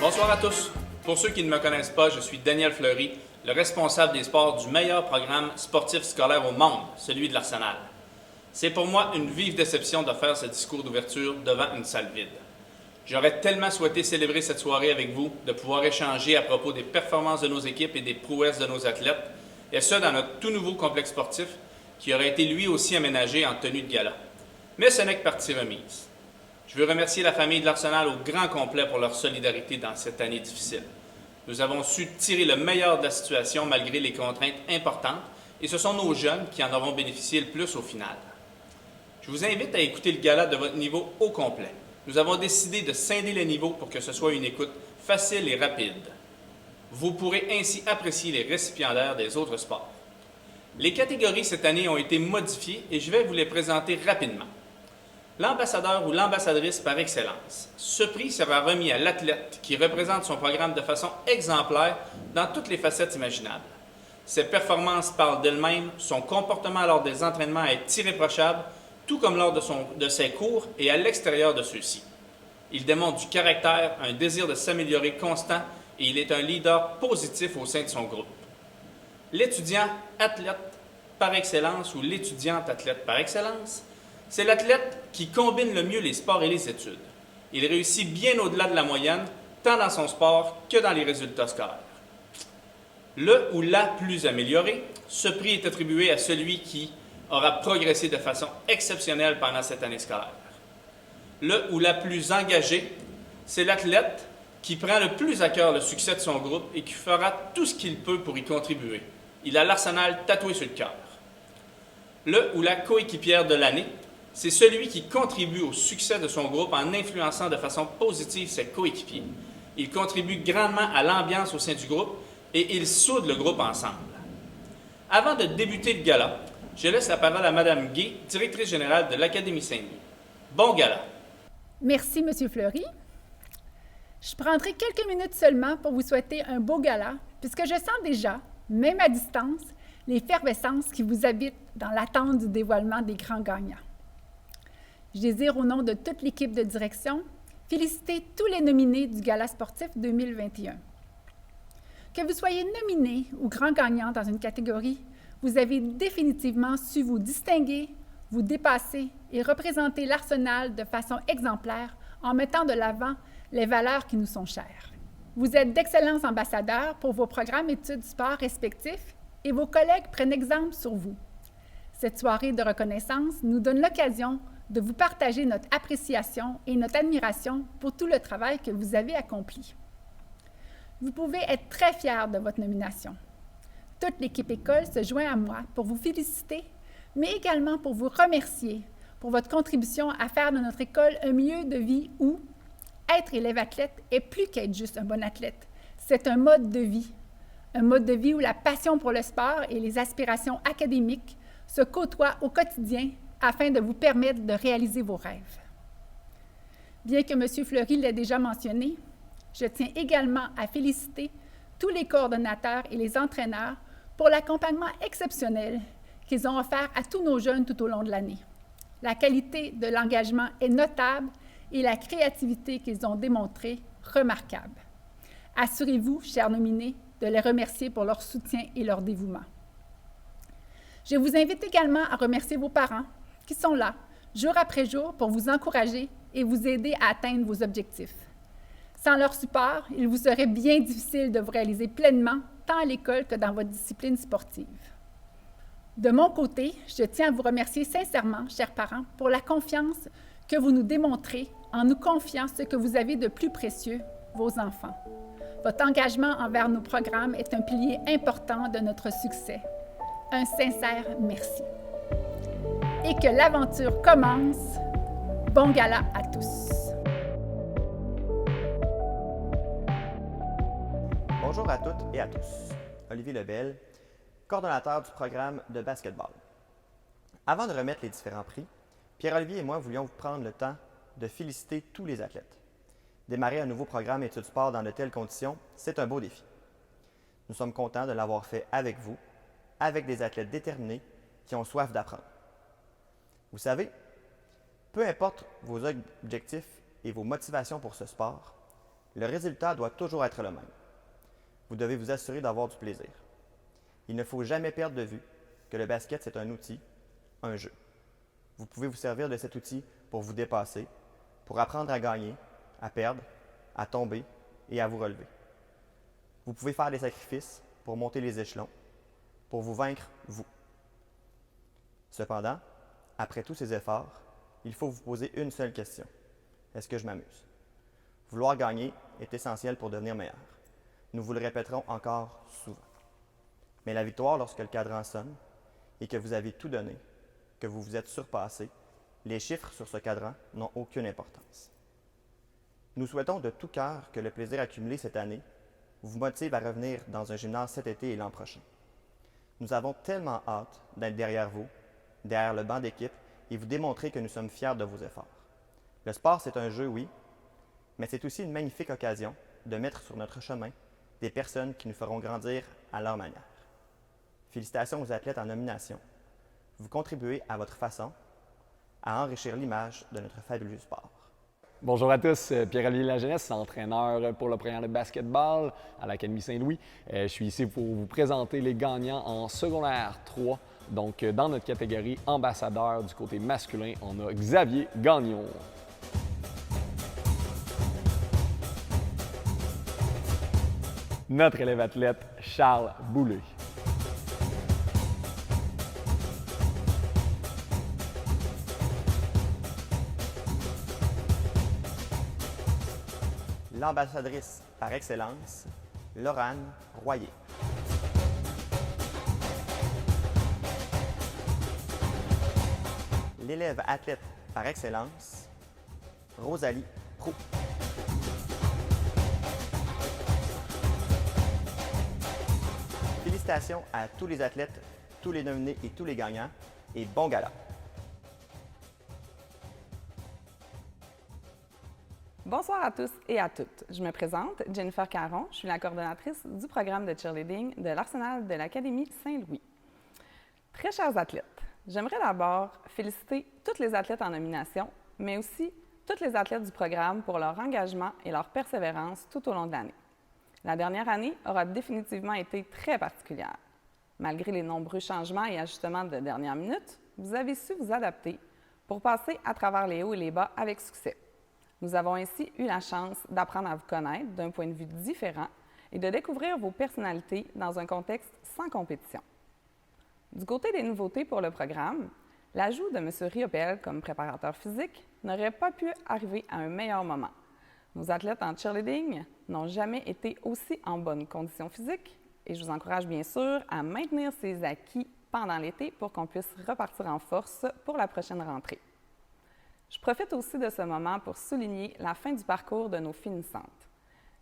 Bonsoir à tous. Pour ceux qui ne me connaissent pas, je suis Daniel Fleury, le responsable des sports du meilleur programme sportif scolaire au monde, celui de l'Arsenal. C'est pour moi une vive déception de faire ce discours d'ouverture devant une salle vide. J'aurais tellement souhaité célébrer cette soirée avec vous, de pouvoir échanger à propos des performances de nos équipes et des prouesses de nos athlètes, et ce dans notre tout nouveau complexe sportif qui aurait été lui aussi aménagé en tenue de gala. Mais ce n'est que partie remise. Je veux remercier la famille de l'Arsenal au grand complet pour leur solidarité dans cette année difficile. Nous avons su tirer le meilleur de la situation malgré les contraintes importantes et ce sont nos jeunes qui en auront bénéficié le plus au final. Je vous invite à écouter le gala de votre niveau au complet. Nous avons décidé de scinder les niveaux pour que ce soit une écoute facile et rapide. Vous pourrez ainsi apprécier les récipiendaires des autres sports. Les catégories cette année ont été modifiées et je vais vous les présenter rapidement. L'ambassadeur ou l'ambassadrice par excellence. Ce prix sera remis à l'athlète qui représente son programme de façon exemplaire dans toutes les facettes imaginables. Ses performances parlent d'elles-mêmes, son comportement lors des entraînements est irréprochable, tout comme lors de ses cours et à l'extérieur de ceux-ci. Il démontre du caractère, un désir de s'améliorer constant et il est un leader positif au sein de son groupe. L'étudiant athlète par excellence ou l'étudiante athlète par excellence, c'est l'athlète qui combine le mieux les sports et les études. Il réussit bien au-delà de la moyenne, tant dans son sport que dans les résultats scolaires. Le ou la plus amélioré, ce prix est attribué à celui qui aura progressé de façon exceptionnelle pendant cette année scolaire. Le ou la plus engagée, c'est l'athlète qui prend le plus à cœur le succès de son groupe et qui fera tout ce qu'il peut pour y contribuer. Il a l'Arsenal tatoué sur le cœur. Le ou la coéquipière de l'année, c'est celui qui contribue au succès de son groupe en influençant de façon positive ses coéquipiers. Il contribue grandement à l'ambiance au sein du groupe et il soude le groupe ensemble. Avant de débuter le gala, je laisse la parole à Mme Gay, directrice générale de l'Académie Saint-Louis. Bon gala! Merci, M. Fleury. Je prendrai quelques minutes seulement pour vous souhaiter un beau gala, puisque je sens déjà, même à distance, l'effervescence qui vous habite dans l'attente du dévoilement des grands gagnants. Je désire, au nom de toute l'équipe de direction, féliciter tous les nominés du Gala sportif 2021. Que vous soyez nominé ou grand gagnant dans une catégorie, vous avez définitivement su vous distinguer, vous dépasser et représenter l'Arsenal de façon exemplaire en mettant de l'avant les valeurs qui nous sont chères. Vous êtes d'excellents ambassadeurs pour vos programmes études sport respectifs et vos collègues prennent exemple sur vous. Cette soirée de reconnaissance nous donne l'occasion de vous partager notre appréciation et notre admiration pour tout le travail que vous avez accompli. Vous pouvez être très fiers de votre nomination. Toute l'équipe école se joint à moi pour vous féliciter, mais également pour vous remercier pour votre contribution à faire de notre école un milieu de vie où être élève athlète est plus qu'être juste un bon athlète. C'est un mode de vie où la passion pour le sport et les aspirations académiques se côtoient au quotidien afin de vous permettre de réaliser vos rêves. Bien que M. Fleury l'ait déjà mentionné, je tiens également à féliciter tous les coordonnateurs et les entraîneurs pour l'accompagnement exceptionnel qu'ils ont offert à tous nos jeunes tout au long de l'année. La qualité de l'engagement est notable et la créativité qu'ils ont démontrée remarquable. Assurez-vous, chers nominés, de les remercier pour leur soutien et leur dévouement. Je vous invite également à remercier vos parents qui sont là, jour après jour, pour vous encourager et vous aider à atteindre vos objectifs. Sans leur support, il vous serait bien difficile de vous réaliser pleinement, tant à l'école que dans votre discipline sportive. De mon côté, je tiens à vous remercier sincèrement, chers parents, pour la confiance que vous nous démontrez en nous confiant ce que vous avez de plus précieux, vos enfants. Votre engagement envers nos programmes est un pilier important de notre succès. Un sincère merci. Et que l'aventure commence. Bon gala à tous. Bonjour à toutes et à tous. Olivier Lebel, coordonnateur du programme de basketball. Avant de remettre les différents prix, Pierre-Olivier et moi voulions vous prendre le temps de féliciter tous les athlètes. Démarrer un nouveau programme études sport dans de telles conditions, c'est un beau défi. Nous sommes contents de l'avoir fait avec vous, avec des athlètes déterminés qui ont soif d'apprendre. Vous savez, peu importe vos objectifs et vos motivations pour ce sport, le résultat doit toujours être le même. Vous devez vous assurer d'avoir du plaisir. Il ne faut jamais perdre de vue que le basket, c'est un outil, un jeu. Vous pouvez vous servir de cet outil pour vous dépasser, pour apprendre à gagner, à perdre, à tomber et à vous relever. Vous pouvez faire des sacrifices pour monter les échelons, pour vous vaincre, vous. Cependant, après tous ces efforts, il faut vous poser une seule question. Est-ce que je m'amuse? Vouloir gagner est essentiel pour devenir meilleur. Nous vous le répéterons encore souvent. Mais la victoire, lorsque le cadran sonne et que vous avez tout donné, que vous vous êtes surpassé, les chiffres sur ce cadran n'ont aucune importance. Nous souhaitons de tout cœur que le plaisir accumulé cette année vous motive à revenir dans un gymnase cet été et l'an prochain. Nous avons tellement hâte d'être derrière vous, derrière le banc d'équipe, et vous démontrer que nous sommes fiers de vos efforts. Le sport, c'est un jeu, oui, mais c'est aussi une magnifique occasion de mettre sur notre chemin des personnes qui nous feront grandir à leur manière. Félicitations aux athlètes en nomination. Vous contribuez à votre façon à enrichir l'image de notre fabuleux sport. Bonjour à tous, Pierre-Olivier Lajeunesse, entraîneur pour le programme de basketball à l'Académie Saint-Louis. Je suis ici pour vous présenter les gagnants en secondaire 3. Donc, dans notre catégorie ambassadeur du côté masculin, on a Xavier Gagnon. Notre élève athlète, Charles Boulay. L'ambassadrice par excellence, Laurane Royer. L'élève athlète par excellence, Rosalie Proulx. Félicitations à tous les athlètes, tous les nominés et tous les gagnants, et bon gala! Bonsoir à tous et à toutes. Je me présente, Jennifer Caron. Je suis la coordonnatrice du programme de cheerleading de l'Arsenal de l'Académie Saint-Louis. Très chers athlètes, j'aimerais d'abord féliciter toutes les athlètes en nomination, mais aussi toutes les athlètes du programme pour leur engagement et leur persévérance tout au long de l'année. La dernière année aura définitivement été très particulière. Malgré les nombreux changements et ajustements de dernière minute, vous avez su vous adapter pour passer à travers les hauts et les bas avec succès. Nous avons ainsi eu la chance d'apprendre à vous connaître d'un point de vue différent et de découvrir vos personnalités dans un contexte sans compétition. Du côté des nouveautés pour le programme, l'ajout de M. Riopel comme préparateur physique n'aurait pas pu arriver à un meilleur moment. Nos athlètes en cheerleading n'ont jamais été aussi en bonne condition physique et je vous encourage bien sûr à maintenir ces acquis pendant l'été pour qu'on puisse repartir en force pour la prochaine rentrée. Je profite aussi de ce moment pour souligner la fin du parcours de nos finissantes.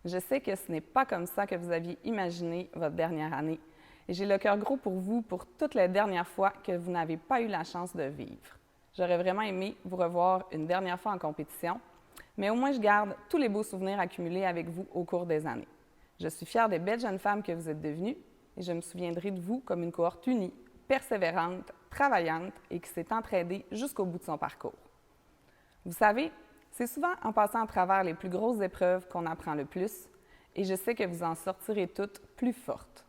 Je sais que ce n'est pas comme ça que vous aviez imaginé votre dernière année et j'ai le cœur gros pour vous pour toutes les dernières fois que vous n'avez pas eu la chance de vivre. J'aurais vraiment aimé vous revoir une dernière fois en compétition, mais au moins je garde tous les beaux souvenirs accumulés avec vous au cours des années. Je suis fière des belles jeunes femmes que vous êtes devenues et je me souviendrai de vous comme une cohorte unie, persévérante, travaillante et qui s'est entraînée jusqu'au bout de son parcours. Vous savez, c'est souvent en passant à travers les plus grosses épreuves qu'on apprend le plus et je sais que vous en sortirez toutes plus fortes.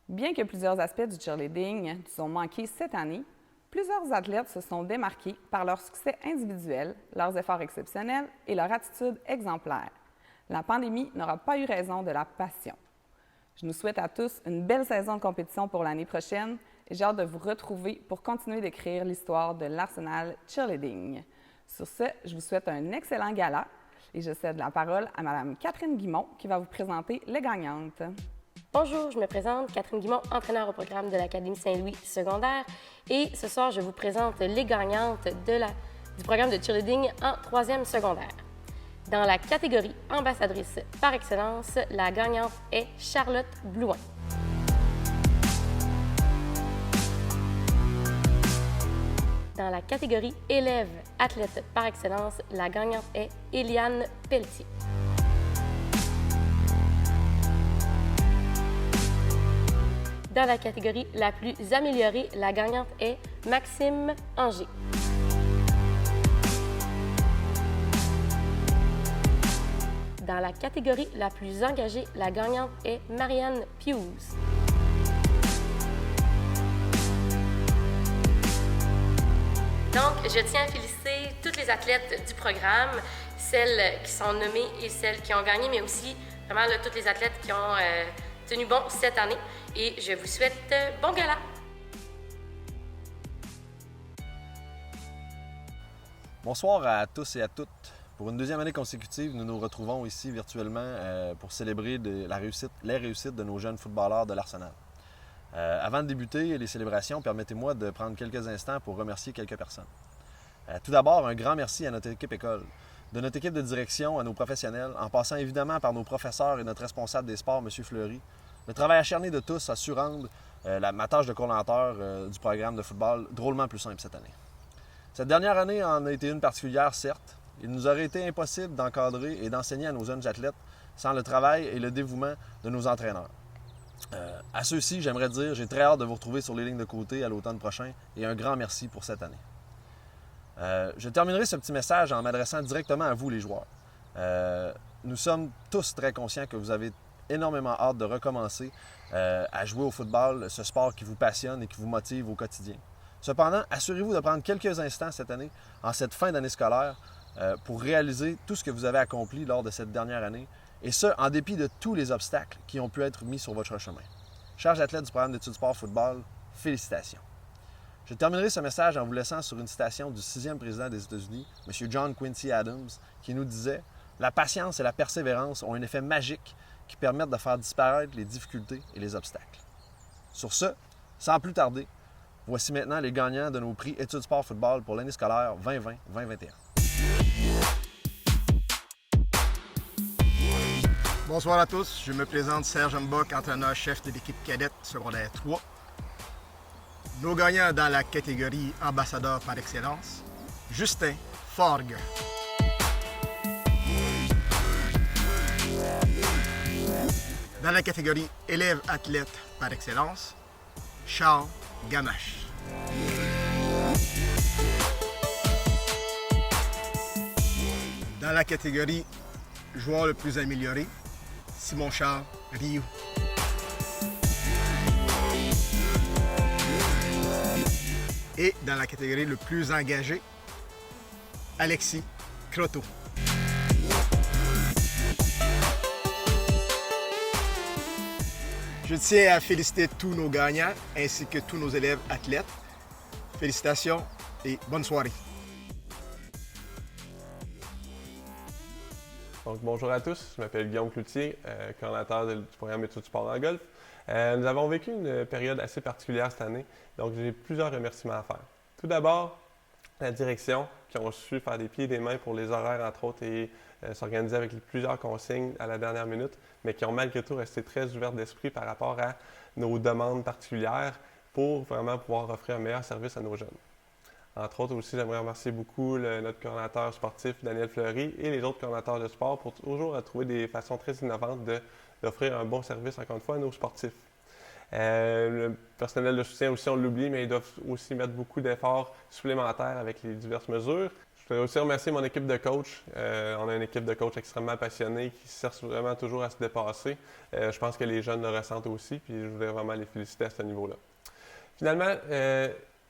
Bien que plusieurs aspects du cheerleading nous ont manqué cette année, plusieurs athlètes se sont démarqués par leur succès individuel, leurs efforts exceptionnels et leur attitude exemplaire. La pandémie n'aura pas eu raison de la passion. Je nous souhaite à tous une belle saison de compétition pour l'année prochaine et j'ai hâte de vous retrouver pour continuer d'écrire l'histoire de l'Arsenal Cheerleading. Sur ce, je vous souhaite un excellent gala et je cède la parole à Mme Catherine Guimont qui va vous présenter les gagnantes. Bonjour, je me présente, Catherine Guimont, entraîneur au programme de l'Académie Saint-Louis secondaire et ce soir, je vous présente les gagnantes du programme de cheerleading en 3e secondaire. Dans la catégorie ambassadrice par excellence, la gagnante est Charlotte Blouin. Dans la catégorie élève athlète par excellence, la gagnante est Eliane Pelletier. dans la catégorie la plus améliorée, la gagnante est Maxime Anger. Dans la catégorie la plus engagée, la gagnante est Marianne Pius. Donc, je tiens à féliciter toutes les athlètes du programme, celles qui sont nommées et celles qui ont gagné, mais aussi vraiment là, toutes les athlètes qui ont tenu bon cette année. Et je vous souhaite bon gala! Bonsoir à tous et à toutes. Pour une deuxième année consécutive, nous nous retrouvons ici virtuellement pour célébrer les réussites de nos jeunes footballeurs de l'Arsenal. Avant de débuter les célébrations, permettez-moi de prendre quelques instants pour remercier quelques personnes. Tout d'abord, un grand merci à notre équipe école, de notre équipe de direction à nos professionnels, en passant évidemment par nos professeurs et notre responsable des sports, M. Fleury. Le travail acharné de tous a su rendre ma tâche de coordonnateur du programme de football drôlement plus simple cette année. Cette dernière année en a été une particulière, certes. Il nous aurait été impossible d'encadrer et d'enseigner à nos jeunes athlètes sans le travail et le dévouement de nos entraîneurs. À ceux-ci, j'aimerais dire, j'ai très hâte de vous retrouver sur les lignes de côté à l'automne prochain et un grand merci pour cette année. Je terminerai ce petit message en m'adressant directement à vous, les joueurs. Nous sommes tous très conscients que vous avez énormément hâte de recommencer à jouer au football, ce sport qui vous passionne et qui vous motive au quotidien. Cependant, assurez-vous de prendre quelques instants cette année, en cette fin d'année scolaire, pour réaliser tout ce que vous avez accompli lors de cette dernière année, et ce, en dépit de tous les obstacles qui ont pu être mis sur votre chemin. Chers athlètes du programme d'études sport football, félicitations. Je terminerai ce message en vous laissant sur une citation du 6e président des États-Unis, M. John Quincy Adams, qui nous disait « La patience et la persévérance ont un effet magique qui permettent de faire disparaître les difficultés et les obstacles. » Sur ce, sans plus tarder, voici maintenant les gagnants de nos prix Études sport football pour l'année scolaire 2020-2021. Bonsoir à tous, je me présente Serge Mbok, entraîneur-chef de l'équipe cadette secondaire 3. Nos gagnants dans la catégorie ambassadeur par excellence, Justin Forgue. Dans la catégorie élève athlète par excellence, Charles Gamache. Dans la catégorie joueur le plus amélioré, Simon-Charles Rioux. Et dans la catégorie le plus engagé, Alexis Croteau. Je tiens à féliciter tous nos gagnants ainsi que tous nos élèves athlètes. Félicitations et bonne soirée. Donc, bonjour à tous, je m'appelle Guillaume Cloutier, coordonnateur du programme Études sport en golf. Nous avons vécu une période assez particulière cette année, donc j'ai plusieurs remerciements à faire. Tout d'abord, la direction qui ont su faire des pieds et des mains pour les horaires, entre autres, et s'organiser avec plusieurs consignes à la dernière minute, mais qui ont malgré tout resté très ouvertes d'esprit par rapport à nos demandes particulières pour vraiment pouvoir offrir un meilleur service à nos jeunes. Entre autres aussi, j'aimerais remercier beaucoup notre coordonnateur sportif, Daniel Fleury, et les autres coordonnateurs de sport pour toujours trouver des façons très innovantes d'offrir un bon service, encore une fois, à nos sportifs. Le personnel de soutien aussi, on l'oublie, mais ils doivent aussi mettre beaucoup d'efforts supplémentaires avec les diverses mesures. Je voudrais aussi remercier mon équipe de coach. On a une équipe de coach extrêmement passionnée qui cherche vraiment toujours à se dépasser. Je pense que les jeunes le ressentent aussi, puis je voudrais vraiment les féliciter à ce niveau-là. Finalement,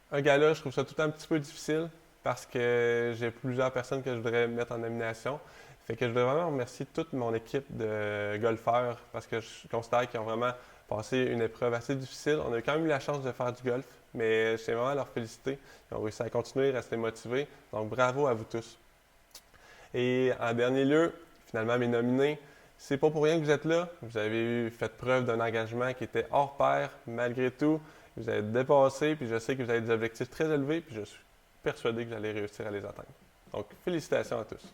un gala, je trouve ça tout un petit peu difficile parce que j'ai plusieurs personnes que je voudrais mettre en nomination. Fait que je voudrais vraiment remercier toute mon équipe de golfeurs parce que je considère qu'ils ont vraiment passé une épreuve assez difficile. On a quand même eu la chance de faire du golf, mais je tiens vraiment à leur féliciter. Ils ont réussi à continuer, à rester motivés. Donc, bravo à vous tous. Et en dernier lieu, finalement, mes nominés, c'est pas pour rien que vous êtes là. Vous avez fait preuve d'un engagement qui était hors pair, malgré tout. Vous avez dépassé, puis je sais que vous avez des objectifs très élevés, puis je suis persuadé que vous allez réussir à les atteindre. Donc, félicitations à tous.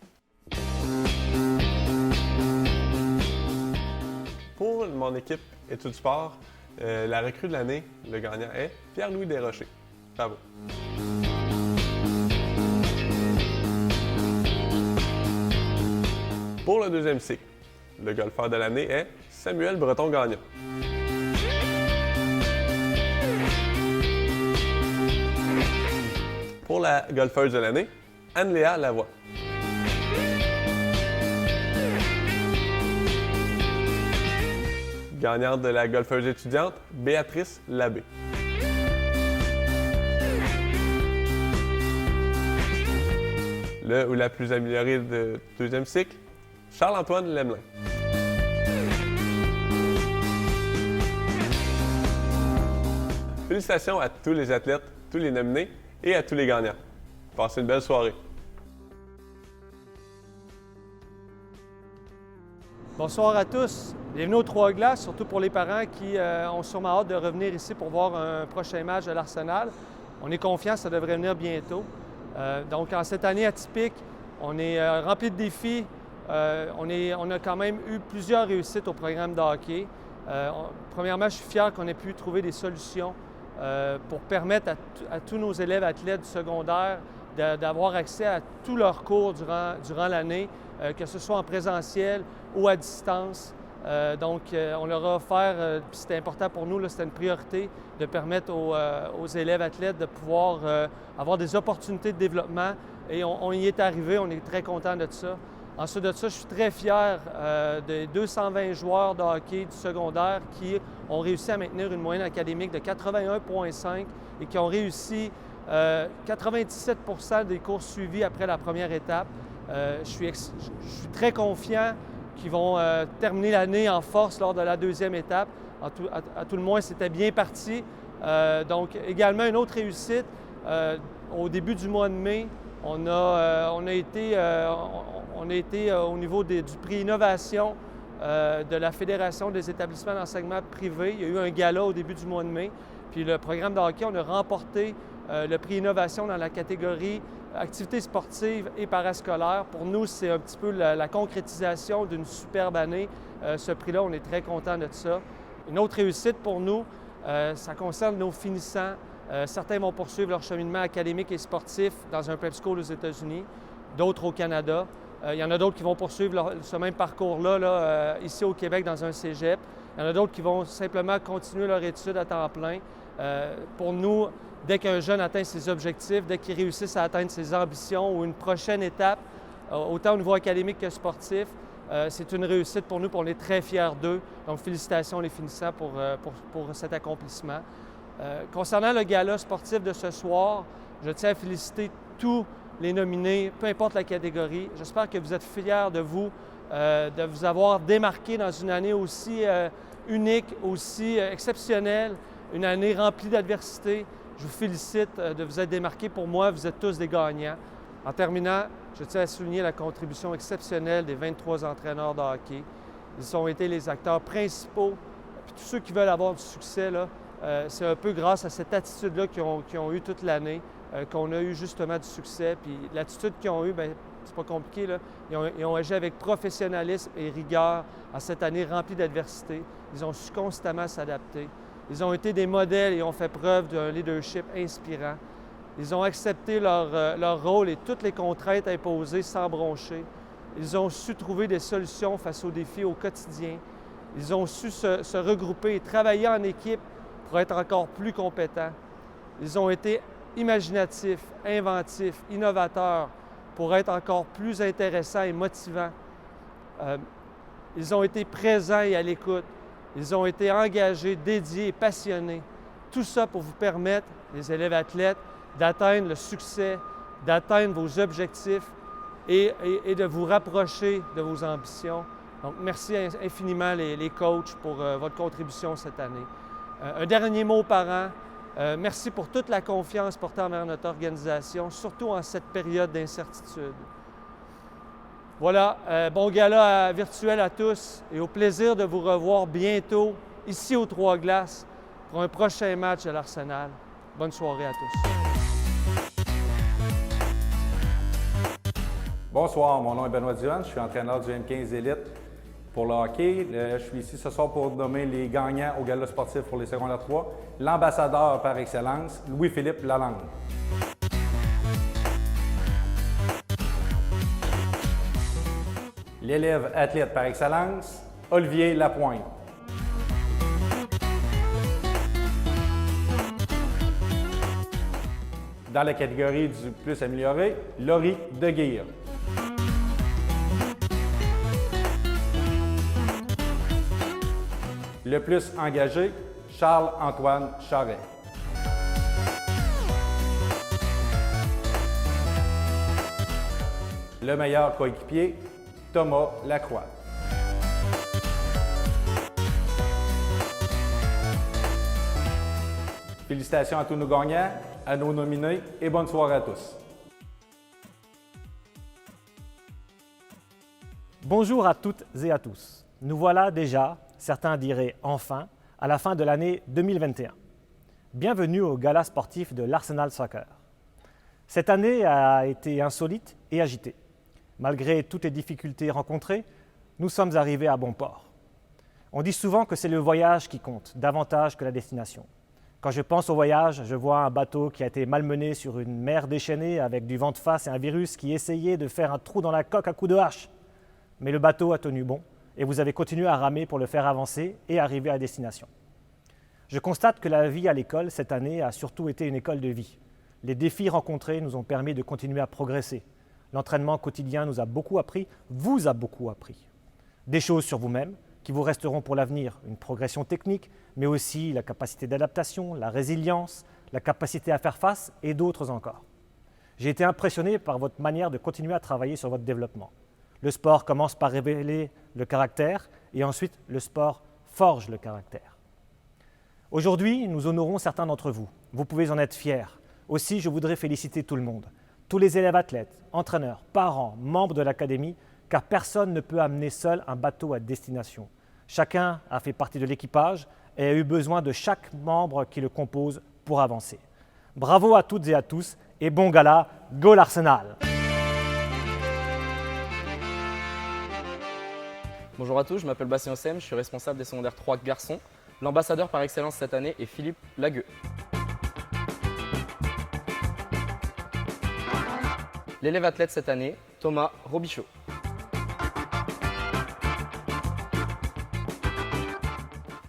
Pour mon équipe Études sport, la recrue de l'année, le gagnant est Pierre-Louis Desrochers. Bravo. Pour le deuxième cycle, le golfeur de l'année est Samuel Breton-Gagnon. la golfeuse de l'année, Anne-Léa Lavoie. Gagnante de la golfeuse étudiante, Béatrice Labbé. Le ou la plus améliorée de deuxième cycle, Charles-Antoine Lemelin. Félicitations à tous les athlètes, tous les nominés et à tous les gagnants. Passez une belle soirée. Bonsoir à tous. Bienvenue aux Trois-Glaces, surtout pour les parents qui ont sûrement hâte de revenir ici pour voir un prochain match de l'Arsenal. On est confiants, ça devrait venir bientôt. Donc, en cette année atypique, on est rempli de défis. On a quand même eu plusieurs réussites au programme de hockey. Premièrement, je suis fier qu'on ait pu trouver des solutions pour permettre à tous nos élèves athlètes du secondaire d'avoir accès à tous leurs cours durant l'année, que ce soit en présentiel ou à distance. On leur a offert, puis c'était important pour nous, c'était une priorité de permettre aux élèves athlètes de pouvoir avoir des opportunités de développement. Et on y est arrivé, on est très content de ça. Ensuite de ça, je suis très fier des 220 joueurs de hockey du secondaire qui ont réussi à maintenir une moyenne académique de 81,5 et qui ont réussi 97 % des cours suivis après la première étape. Je suis très confiant qu'ils vont terminer l'année en force lors de la deuxième étape. À tout le moins, c'était bien parti. Donc, également, une autre réussite, au début du mois de mai, on a été au niveau du prix Innovation de la Fédération des établissements d'enseignement privé. Il y a eu un gala au début du mois de mai. Puis le programme de hockey, on a remporté le prix Innovation dans la catégorie activités sportives et parascolaires. Pour nous, c'est un petit peu la concrétisation d'une superbe année. Ce prix-là, on est très content de ça. Une autre réussite pour nous, ça concerne nos finissants. Certains vont poursuivre leur cheminement académique et sportif dans un prep school aux États-Unis, d'autres au Canada. Il y en a d'autres qui vont poursuivre ce même parcours-là ici au Québec dans un cégep. Il y en a d'autres qui vont simplement continuer leur étude à temps plein. Pour nous, dès qu'un jeune atteint ses objectifs, dès qu'il réussit à atteindre ses ambitions ou une prochaine étape, autant au niveau académique que sportif, c'est une réussite pour nous, puis on est très fiers d'eux. Donc, félicitations les finissants pour cet accomplissement. Concernant le gala sportif de ce soir, je tiens à féliciter tous les nominés, peu importe la catégorie. J'espère que vous êtes fiers de vous avoir démarqué dans une année aussi unique, aussi exceptionnelle, une année remplie d'adversité. Je vous félicite de vous être démarqués. Pour moi, vous êtes tous des gagnants. En terminant, je tiens à souligner la contribution exceptionnelle des 23 entraîneurs de hockey. Ils ont été les acteurs principaux. Puis tous ceux qui veulent avoir du succès, c'est un peu grâce à cette attitude-là qu'ils ont eu toute l'année, qu'on a eu justement du succès. Puis l'attitude qu'ils ont eue, bien, c'est pas compliqué, là. Ils ont agi avec professionnalisme et rigueur en cette année remplie d'adversité. Ils ont su constamment s'adapter. Ils ont été des modèles et ont fait preuve d'un leadership inspirant. Ils ont accepté leur rôle et toutes les contraintes imposées sans broncher. Ils ont su trouver des solutions face aux défis au quotidien. Ils ont su se regrouper et travailler en équipe pour être encore plus compétents. Ils ont été imaginatifs, inventifs, innovateurs pour être encore plus intéressants et motivants. Ils ont été présents et à l'écoute. Ils ont été engagés, dédiés et passionnés. Tout ça pour vous permettre, les élèves athlètes, d'atteindre le succès, d'atteindre vos objectifs et de vous rapprocher de vos ambitions. Donc, merci infiniment les coachs pour votre contribution cette année. Un dernier mot aux parents. Merci pour toute la confiance portée envers notre organisation, surtout en cette période d'incertitude. Voilà, bon gala virtuel à tous et au plaisir de vous revoir bientôt ici aux Trois-Glaces pour un prochain match de l'Arsenal. Bonne soirée à tous. Bonsoir, mon nom est Benoît Duhan, je suis entraîneur du M15 Élite pour le hockey. Je suis ici ce soir pour nommer les gagnants au gala sportif pour les secondaires 3, l'ambassadeur par excellence, Louis-Philippe Lalande. L'élève athlète par excellence, Olivier Lapointe. Dans la catégorie du plus amélioré, Laurie Deguire. Le plus engagé, Charles-Antoine Charret. Le meilleur coéquipier, Thomas Lacroix. Félicitations à tous nos gagnants, à nos nominés et bonne soirée à tous. Bonjour à toutes et à tous. Nous voilà déjà, certains diraient enfin, à la fin de l'année 2021. Bienvenue au gala sportif de l'Arsenal Soccer. Cette année a été insolite et agitée. Malgré toutes les difficultés rencontrées, nous sommes arrivés à bon port. On dit souvent que c'est le voyage qui compte, davantage que la destination. Quand je pense au voyage, je vois un bateau qui a été malmené sur une mer déchaînée avec du vent de face et un virus qui essayait de faire un trou dans la coque à coups de hache. Mais le bateau a tenu bon et vous avez continué à ramer pour le faire avancer et arriver à destination. Je constate que la vie à l'école cette année a surtout été une école de vie. Les défis rencontrés nous ont permis de continuer à progresser. L'entraînement quotidien nous a beaucoup appris, vous a beaucoup appris. Des choses sur vous-même qui vous resteront pour l'avenir, une progression technique, mais aussi la capacité d'adaptation, la résilience, la capacité à faire face et d'autres encore. J'ai été impressionné par votre manière de continuer à travailler sur votre développement. Le sport commence par révéler le caractère et ensuite le sport forge le caractère. Aujourd'hui, nous honorons certains d'entre vous. Vous pouvez en être fiers. Aussi, je voudrais féliciter tout le monde, tous les élèves athlètes, entraîneurs, parents, membres de l'académie, car personne ne peut amener seul un bateau à destination. Chacun a fait partie de l'équipage et a eu besoin de chaque membre qui le compose pour avancer. Bravo à toutes et à tous et bon gala, Go l'Arsenal! Bonjour à tous, je m'appelle Bastien Sem, je suis responsable des secondaires 3 garçons. L'ambassadeur par excellence cette année est Philippe Lagueux. L'élève athlète cette année, Thomas Robichaud.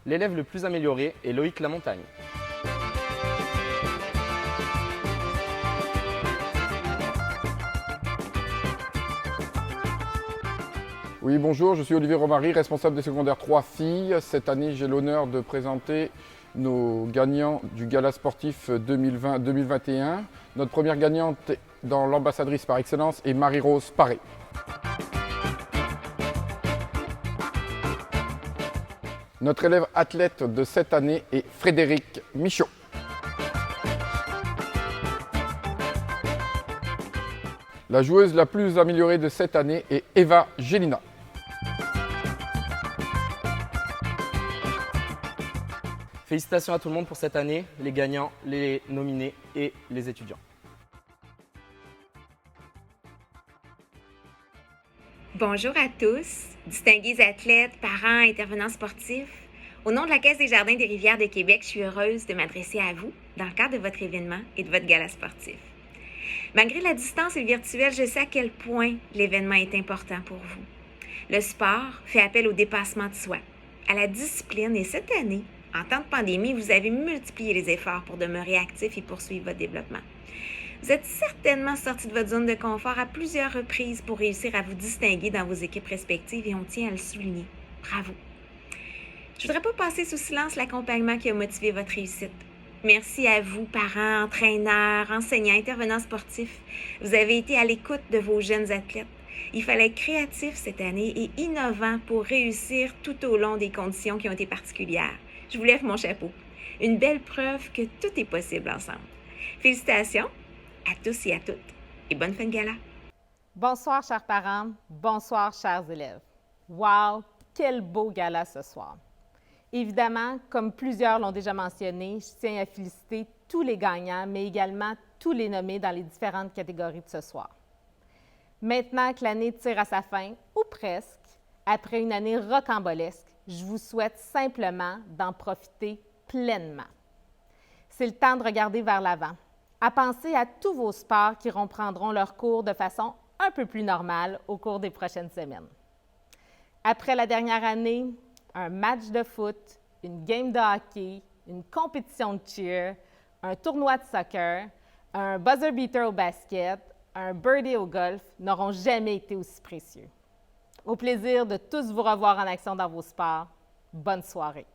L'élève le plus amélioré est Loïc Lamontagne. Oui, bonjour, je suis Olivier Romary, responsable des secondaires 3 filles. Cette année, j'ai l'honneur de présenter nos gagnants du gala sportif 2020-2021. Notre première gagnante dans l'ambassadrice par excellence est Marie-Rose Paré. Notre élève athlète de cette année est Frédéric Michaud. La joueuse la plus améliorée de cette année est Eva Gélina. Félicitations à tout le monde pour cette année, les gagnants, les nominés et les étudiants. Bonjour à tous, distingués athlètes, parents, intervenants sportifs. Au nom de la Caisse des Jardins des Rivières de Québec, je suis heureuse de m'adresser à vous dans le cadre de votre événement et de votre gala sportif. Malgré la distance et le virtuel, je sais à quel point l'événement est important pour vous. Le sport fait appel au dépassement de soi, à la discipline et cette année, en temps de pandémie, vous avez multiplié les efforts pour demeurer actif et poursuivre votre développement. Vous êtes certainement sorti de votre zone de confort à plusieurs reprises pour réussir à vous distinguer dans vos équipes respectives et on tient à le souligner. Bravo! Je ne voudrais pas passer sous silence l'accompagnement qui a motivé votre réussite. Merci à vous, parents, entraîneurs, enseignants, intervenants sportifs. Vous avez été à l'écoute de vos jeunes athlètes. Il fallait être créatif cette année et innovant pour réussir tout au long des conditions qui ont été particulières. Je vous lève mon chapeau. Une belle preuve que tout est possible ensemble. Félicitations à tous et à toutes et bonne fin de gala. Bonsoir, chers parents. Bonsoir, chers élèves. Wow, quel beau gala ce soir. Évidemment, comme plusieurs l'ont déjà mentionné, je tiens à féliciter tous les gagnants, mais également tous les nommés dans les différentes catégories de ce soir. Maintenant que l'année tire à sa fin, ou presque, après une année rocambolesque, je vous souhaite simplement d'en profiter pleinement. C'est le temps de regarder vers l'avant, à penser à tous vos sports qui reprendront leur cours de façon un peu plus normale au cours des prochaines semaines. Après la dernière année, un match de foot, une game de hockey, une compétition de cheer, un tournoi de soccer, un buzzer beater au basket, un birdie au golf n'auront jamais été aussi précieux. Au plaisir de tous vous revoir en action dans vos sports. Bonne soirée.